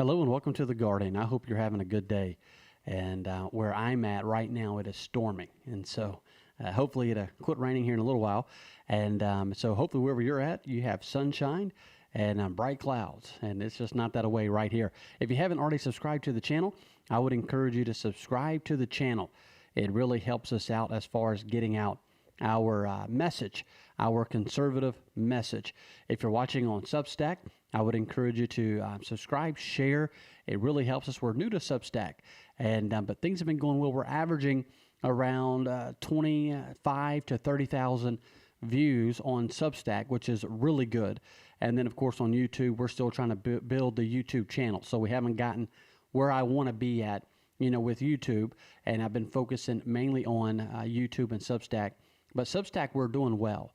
Hello and welcome to the garden. I hope you're having a good day. And where I'm at right now, it is storming. And so hopefully it'll quit raining here in a little while. And so hopefully wherever you're at, you have sunshine and bright clouds. And it's just not that away right here. If you haven't already subscribed to the channel, I would encourage you to subscribe to the channel. It really helps us out as far as getting out our message, our conservative message. If you're watching on Substack, I would encourage you to subscribe, share. It really helps us. We're new to Substack, and but things have been going well. We're averaging around 25 to 30,000 views on Substack, which is really good. And then, of course, on YouTube, we're still trying to build the YouTube channel. So we haven't gotten where I want to be at, with YouTube. And I've been focusing mainly on YouTube and Substack. But Substack, we're doing well.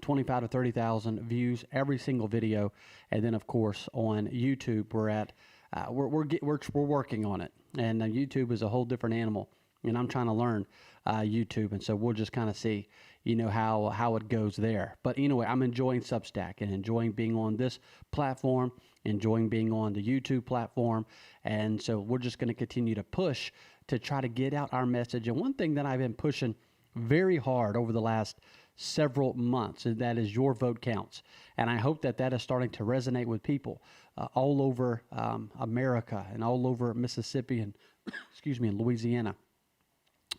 25 to 30,000 views every single video, and then of course on YouTube we're at we're working on it, and YouTube is a whole different animal, and I'm trying to learn YouTube, and so we'll just kind of see how it goes there. But anyway, I'm enjoying Substack and enjoying being on this platform, enjoying being on the YouTube platform, and so we're just going to continue to push to try to get out our message. And one thing that I've been pushing very hard over the last several months, and that is your vote counts. And I hope that is starting to resonate with people all over America and all over Mississippi and excuse me, and Louisiana.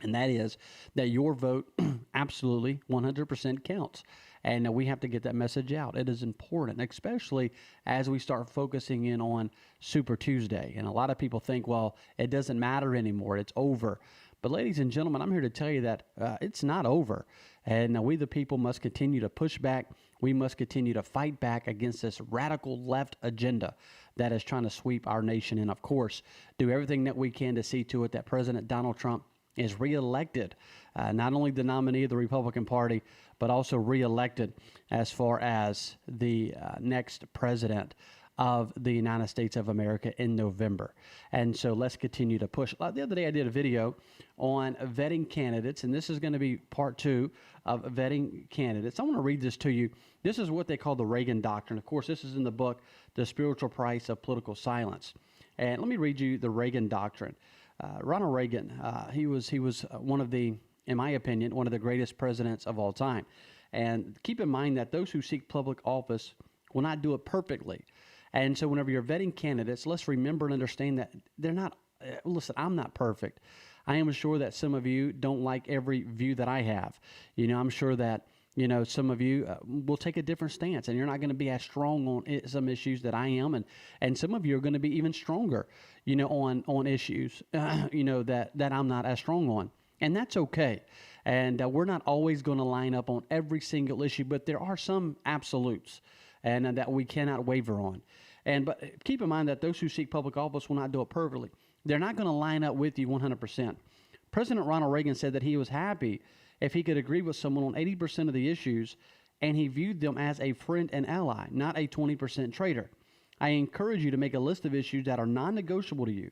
And that is that your vote absolutely 100% counts. And we have to get that message out. It is important, especially as we start focusing in on Super Tuesday. And a lot of people think, well, it doesn't matter anymore. It's over. But ladies and gentlemen, I'm here to tell you that it's not over. And we, the people, must continue to push back. We must continue to fight back against this radical left agenda that is trying to sweep our nation. And, of course, do everything that we can to see to it that President Donald Trump is reelected, not only the nominee of the Republican Party, but also reelected as far as the next president of the United States of America in November. And so let's continue to push. The other day I did a video on vetting candidates, and this is going to be part 2 of vetting candidates. I want to read this to you. This is what they call the Reagan Doctrine. Of course, this is in the book, The Spiritual Price of Political Silence. And let me read you the Reagan Doctrine. Ronald Reagan, he was one of the, in my opinion, one of the greatest presidents of all time. And keep in mind that those who seek public office will not do it perfectly. And so whenever you're vetting candidates, let's remember and understand that they're not, listen, I'm not perfect. I am sure that some of you don't like every view that I have. I'm sure that, some of you will take a different stance, and you're not going to be as strong on some issues that I am. And some of you are going to be even stronger, on issues, that I'm not as strong on. And that's okay. And we're not always going to line up on every single issue, but there are some absolutes and that we cannot waver on. But keep in mind that those who seek public office will not do it perfectly. They're not going to line up with you 100%. President Ronald Reagan said that he was happy if he could agree with someone on 80% of the issues, and he viewed them as a friend and ally, not a 20% traitor. I encourage you to make a list of issues that are non-negotiable to you.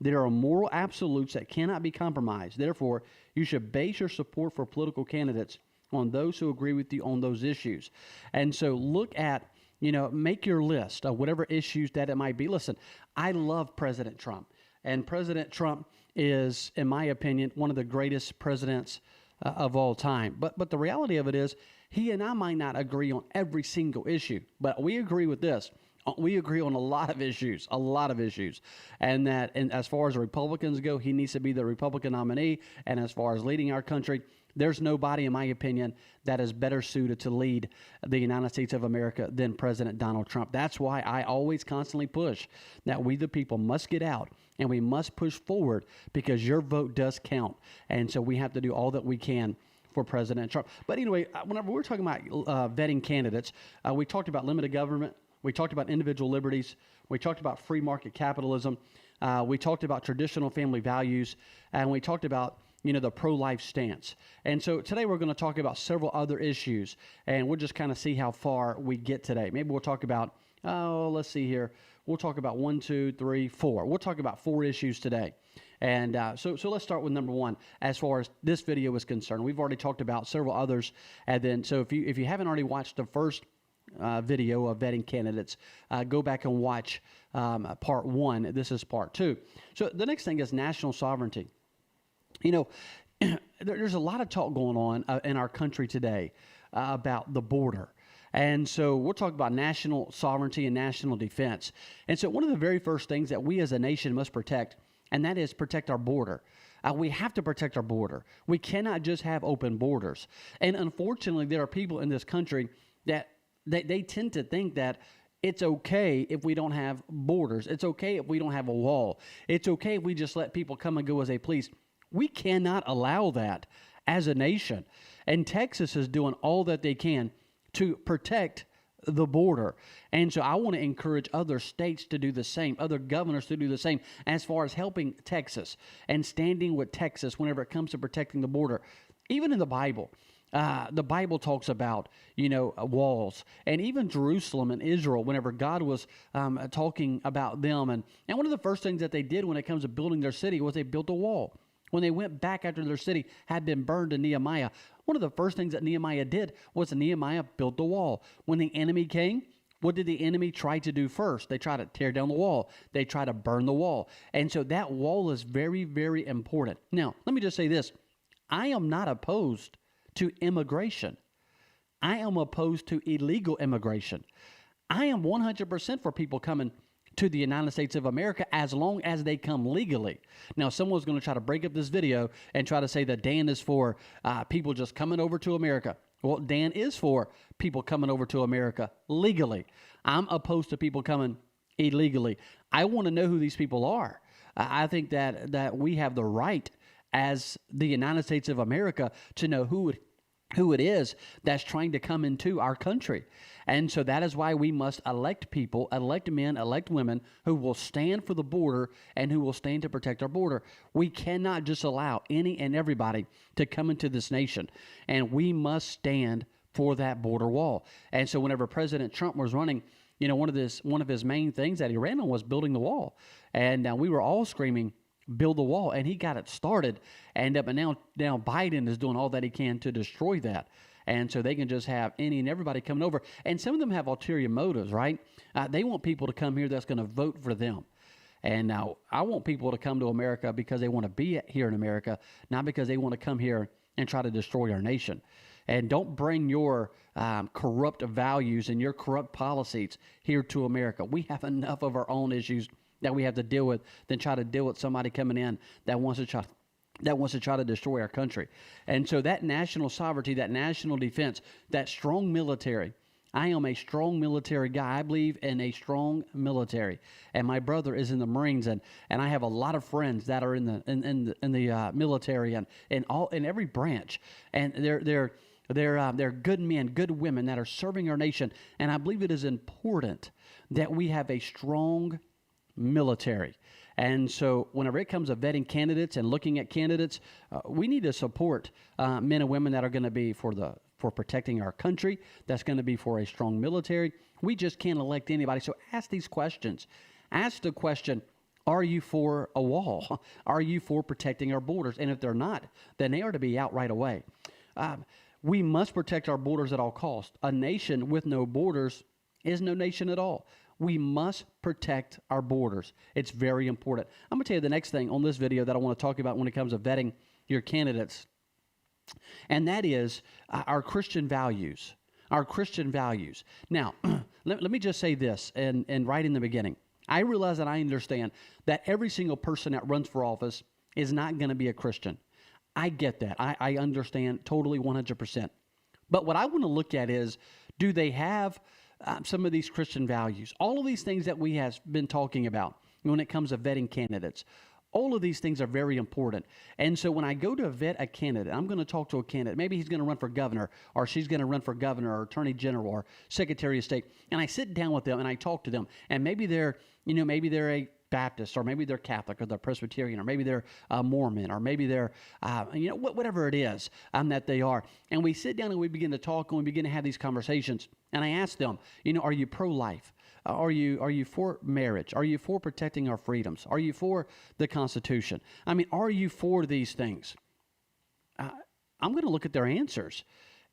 There are moral absolutes that cannot be compromised. Therefore, you should base your support for political candidates on those who agree with you on those issues. And so look at, make your list of whatever issues that it might be. Listen, I love President Trump. And President Trump is, in my opinion, one of the greatest presidents of all time. But the reality of it is, he and I might not agree on every single issue, but we agree with this. We agree on a lot of issues. And as far as the Republicans go, he needs to be the Republican nominee. And as far as leading our country, there's nobody, in my opinion, that is better suited to lead the United States of America than President Donald Trump. That's why I always constantly push that we, the people, must get out and we must push forward, because your vote does count. And so we have to do all that we can for President Trump. But anyway, whenever we're talking about vetting candidates, we talked about limited government. We talked about individual liberties. We talked about free market capitalism. We talked about traditional family values. And we talked about, the pro-life stance. And so today we're going to talk about several other issues. And we'll just kind of see how far we get today. Maybe we'll talk about, let's see here. We'll talk about 1, 2, 3, 4. We'll talk about 4 issues today. And so let's start with number 1 as far as this video is concerned. We've already talked about several others. And then, so if you haven't already watched the first video of vetting candidates, go back and watch part 1. This is part 2. So the next thing is national sovereignty. You know, there's a lot of talk going on in our country today about the border. And so we'll talk about national sovereignty and national defense. And so one of the very first things that we as a nation must protect, and that is protect our border. We have to protect our border. We cannot just have open borders. And unfortunately, there are people in this country that they tend to think that it's okay if we don't have borders. It's okay if we don't have a wall. It's okay if we just let people come and go as they please. We cannot allow that as a nation. And Texas is doing all that they can to protect the border. And so I want to encourage other states to do the same, other governors to do the same as far as helping Texas and standing with Texas whenever it comes to protecting the border. Even in the Bible talks about, walls, and even Jerusalem and Israel, whenever God was talking about them. And one of the first things that they did when it comes to building their city was they built a wall. When they went back after their city had been burned to Nehemiah, one of the first things that Nehemiah did was Nehemiah built the wall. When the enemy came, what did the enemy try to do first? They tried to tear down the wall. They tried to burn the wall. And so that wall is very, very important. Now, let me just say this. I am not opposed to immigration. I am opposed to illegal immigration. I am 100% for people coming to the United States of America as long as they come legally. Now, someone's going to try to break up this video and try to say that Dan is for people just coming over to America. Well, Dan is for people coming over to America legally. I'm opposed to people coming illegally. I want to know who these people are. I think that we have the right as the United States of America to know who it is that's trying to come into our country. And so that is why we must elect people, elect men, elect women who will stand for the border and who will stand to protect our border. We cannot just allow any and everybody to come into this nation, and we must stand for that border wall. And so whenever President Trump was running, one of his main things that he ran on was building the wall. And we were all screaming, build the wall, and he got it started. And now Biden is doing all that he can to destroy that. And so they can just have any and everybody coming over. And some of them have ulterior motives, right? They want people to come here that's going to vote for them. And now I want people to come to America because they want to be here in America, not because they want to come here and try to destroy our nation. And don't bring your corrupt values and your corrupt policies here to America. We have enough of our own issues that we have to deal with than try to deal with somebody coming in that wants to try to destroy our country. And so that national sovereignty, that national defense, that strong military. I am a strong military guy. I believe in a strong military. And my brother is in the Marines, and I have a lot of friends that are in the military and in every branch. And they're good men, good women that are serving our nation. And I believe it is important that we have a strong military. And so whenever it comes to vetting candidates and looking at candidates, we need to support men and women that are going to be for protecting our country, that's going to be for a strong military. We just can't elect anybody. So ask these questions. Ask the question, are you for a wall? Are you for protecting our borders? And if they're not, then they are to be out right away. We must protect our borders at all costs. A nation with no borders is no nation at all. We must protect our borders. It's very important. I'm going to tell you the next thing on this video that I want to talk about when it comes to vetting your candidates, and that is our Christian values. Our Christian values. Now, let me just say this, and right in the beginning, I realize and I understand that every single person that runs for office is not going to be a Christian. I get that. I understand totally 100%. But what I want to look at is, do they have some of these Christian values? All of these things that we have been talking about when it comes to vetting candidates, all of these things are very important. And so when I go to vet a candidate, I'm going to talk to a candidate. Maybe he's going to run for governor, or she's going to run for governor or attorney general or secretary of state. And I sit down with them and I talk to them. And maybe they're a Baptist, or maybe they're Catholic, or they're Presbyterian, or maybe they're Mormon, or maybe they're, whatever it is that they are. And we sit down and we begin to talk and we begin to have these conversations. And I ask them, are you pro-life? Are you for marriage? Are you for protecting our freedoms? Are you for the Constitution? I mean, are you for these things? I'm going to look at their answers,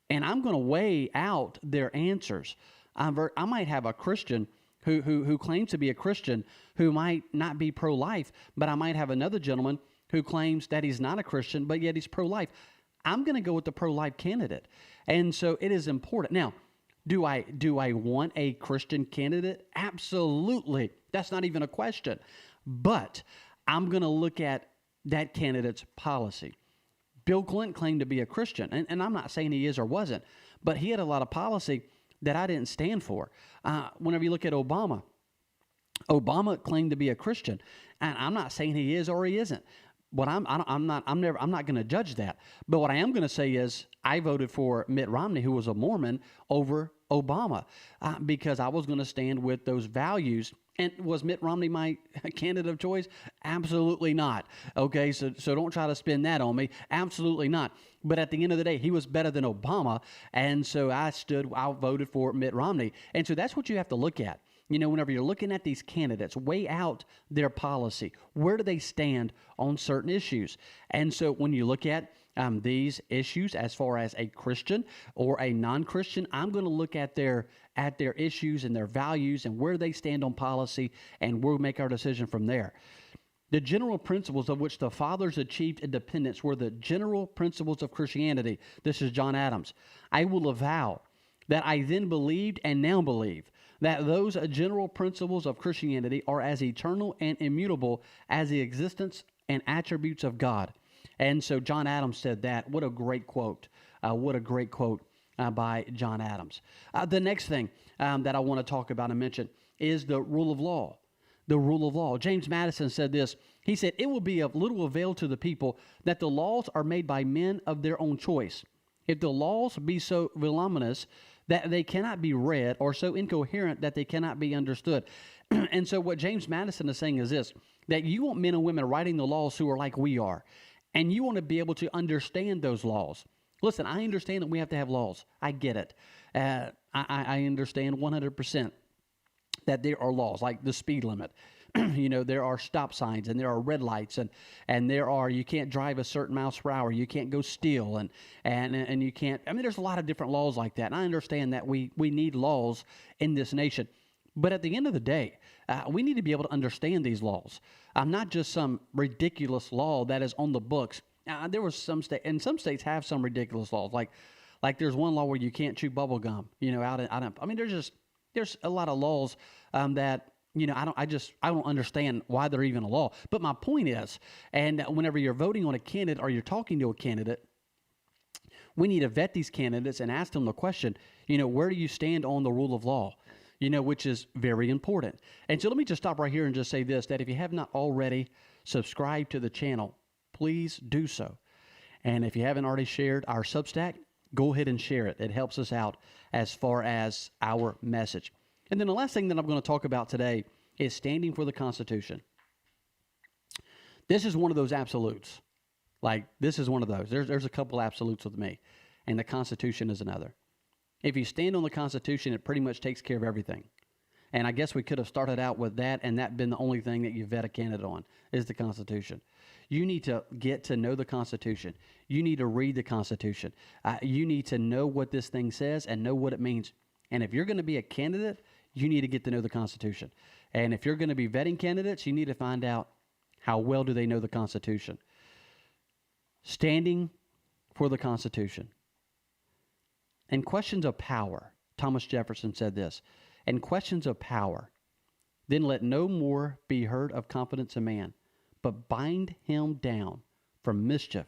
and I'm going to weigh out their answers. I might have a Christian who claims to be a Christian who might not be pro-life, but I might have another gentleman who claims that he's not a Christian, but yet he's pro-life. I'm going to go with the pro-life candidate. And so it is important. Now, do I want a Christian candidate? Absolutely. That's not even a question. But I'm going to look at that candidate's policy. Bill Clinton claimed to be a Christian, and I'm not saying he is or wasn't, but he had a lot of policy that I didn't stand for. Whenever you look at Obama claimed to be a Christian, and I'm not saying he is or he isn't. But I'm not going to judge that. But what I am going to say is I voted for Mitt Romney, who was a Mormon, over Obama because I was going to stand with those values. And was Mitt Romney my candidate of choice? Absolutely not. Okay, so don't try to spin that on me. Absolutely not. But at the end of the day, he was better than Obama, and so I voted for Mitt Romney. And so that's what you have to look at. You know, whenever you're looking at these candidates, weigh out their policy. Where do they stand on certain issues? And so when you look at these issues as far as a Christian or a non-Christian, I'm going to look at their issues and their values and where they stand on policy, and we'll make our decision from there. The general principles of which the fathers achieved independence were the general principles of Christianity. This is John Adams. I will avow that I then believed and now believe that those general principles of Christianity are as eternal and immutable as the existence and attributes of God. And so John Adams said that. What a great quote. What a great quote by John Adams. The next thing that I want to talk about and mention is the rule of law. The rule of law. James Madison said this. He said, "It will be of little avail to the people that the laws are made by men of their own choice. If the laws be so voluminous that they cannot be read, or so incoherent that they cannot be understood." And so what James Madison is saying is this, that you want men and women writing the laws who are like we are, and you want to be able to understand those laws. Listen, I understand that we have to have laws. I get it. I understand 100% that there are laws, like the speed limit. You know, there are stop signs and there are red lights and there are, you can't drive a certain miles per hour. You can't go steal and you can't, I mean, there's a lot of different laws like that. And I understand that we need laws in this nation. But at the end of the day, we need to be able to understand these laws. Not just some ridiculous law that is on the books. There was some states have some ridiculous laws. Like there's one law where you can't chew bubble gum, you know, I mean, there's a lot of laws that, you know, I don't understand why they're even a law. But my point is, and whenever you're voting on a candidate or you're talking to a candidate, we need to vet these candidates and ask them the question, you know, where do you stand on the rule of law? You know, which is very important. And so let me just stop right here and just say this, that if you have not already subscribed to the channel, please do so. And if you haven't already shared our Substack, go ahead and share it. It helps us out as far as our message. And then the last thing that I'm going to talk about today is standing for the Constitution. This is one of those absolutes. Like, this is one of those. There's a couple absolutes with me, and the Constitution is another. If you stand on the Constitution, it pretty much takes care of everything. And I guess we could have started out with that and that been the only thing that you vet a candidate on is the Constitution. You need to get to know the Constitution. You need to read the Constitution. You need to know what this thing says and know what it means. And if you're going to be a candidate, you need to get to know the Constitution. And if you're going to be vetting candidates, you need to find out how well do they know the Constitution. Standing for the Constitution. In questions of power, Thomas Jefferson said this, in questions of power, then let no more be heard of confidence in man, but bind him down from mischief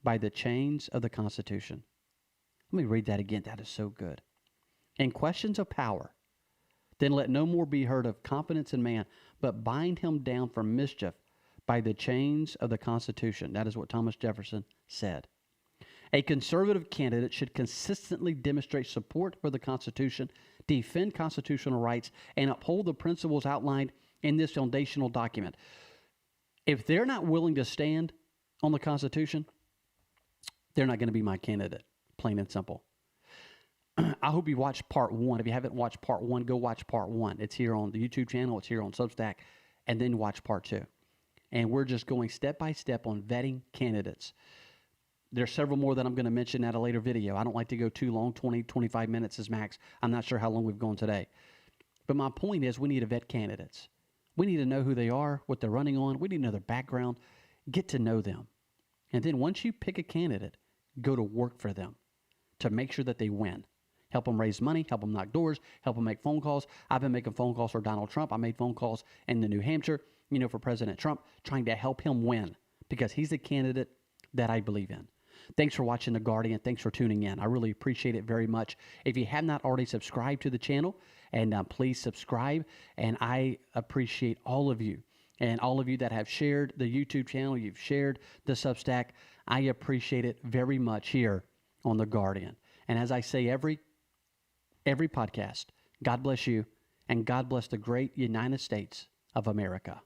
by the chains of the Constitution. Let me read that again. That is so good. In questions of power, then let no more be heard of confidence in man, but bind him down from mischief by the chains of the Constitution. That is what Thomas Jefferson said. A conservative candidate should consistently demonstrate support for the Constitution, defend constitutional rights, and uphold the principles outlined in this foundational document. If they're not willing to stand on the Constitution, they're not going to be my candidate, plain and simple. I hope you watched part one. If you haven't watched part one, go watch part one. It's here on the YouTube channel. It's here on Substack. And then watch part two. And we're just going step by step on vetting candidates. There's several more that I'm going to mention at a later video. I don't like to go too long. 20, 25 minutes is max. I'm not sure how long we've gone today. But my point is we need to vet candidates. We need to know who they are, what they're running on. We need to know their background, get to know them. And then once you pick a candidate, go to work for them to make sure that they win. Help them raise money, help them knock doors, help them make phone calls. I've been making phone calls for Donald Trump. I made phone calls in New Hampshire, for President Trump, trying to help him win because he's a candidate that I believe in. Thanks for watching The Guardian. Thanks for tuning in. I really appreciate it very much. If you have not already subscribed to the channel, and please subscribe. And I appreciate all of you and all of you that have shared the YouTube channel. You've shared the Substack. I appreciate it very much here on The Guardian. And as I say every podcast, God bless you and God bless the great United States of America.